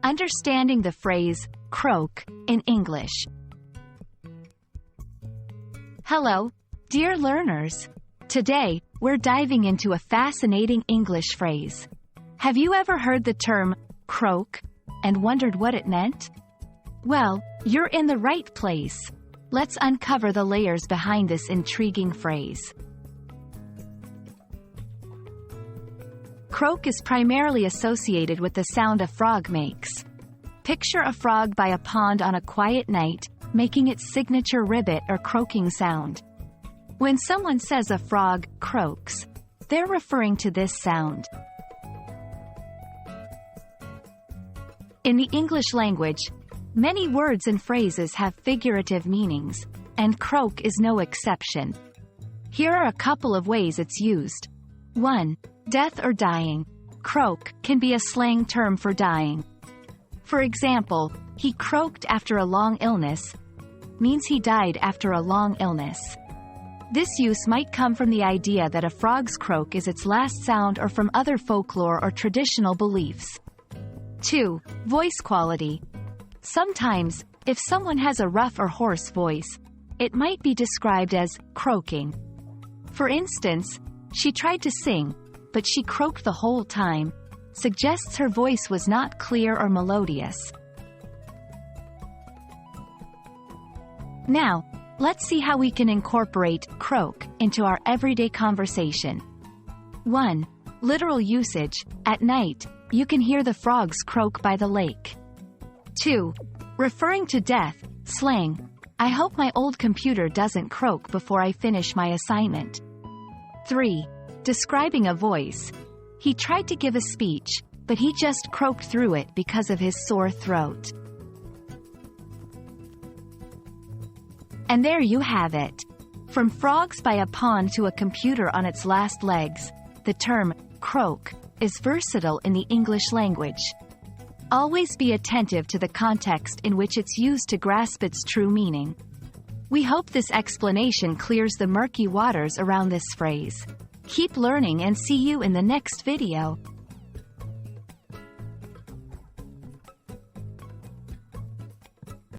Understanding the phrase croak in English. Hello, dear learners. Today, we're diving into a fascinating English phrase. Have you ever heard the term croak and wondered what it meant? Well, you're in the right place. Let's uncover the layers behind this intriguing phrase. Croak is primarily associated with the sound a frog makes. Picture a frog by a pond on a quiet night, making its signature ribbit or croaking sound. When someone says a frog croaks, they're referring to this sound. In the English language, many words and phrases have figurative meanings, and croak is no exception. Here are a couple of ways it's used. 1. Death or dying. Croak can be a slang term for dying. For example, he croaked after a long illness means he died after a long illness. This use might come from the idea that a frog's croak is its last sound or from other folklore or traditional beliefs. 2. Voice quality. Sometimes, if someone has a rough or hoarse voice, it might be described as croaking. For instance, she tried to sing, but she croaked the whole time, suggests her voice was not clear or melodious. Now, let's see how we can incorporate croak into our everyday conversation. 1. Literal usage. At night, you can hear the frogs croak by the lake. 2. Referring to death, slang. I hope my old computer doesn't croak before I finish my assignment. 3. Describing a voice. He tried to give a speech, but he just croaked through it because of his sore throat. And there you have it. From frogs by a pond to a computer on its last legs, the term croak is versatile in the English language. Always be attentive to the context in which it's used to grasp its true meaning. We hope this explanation clears the murky waters around this phrase. Keep learning and see you in the next video.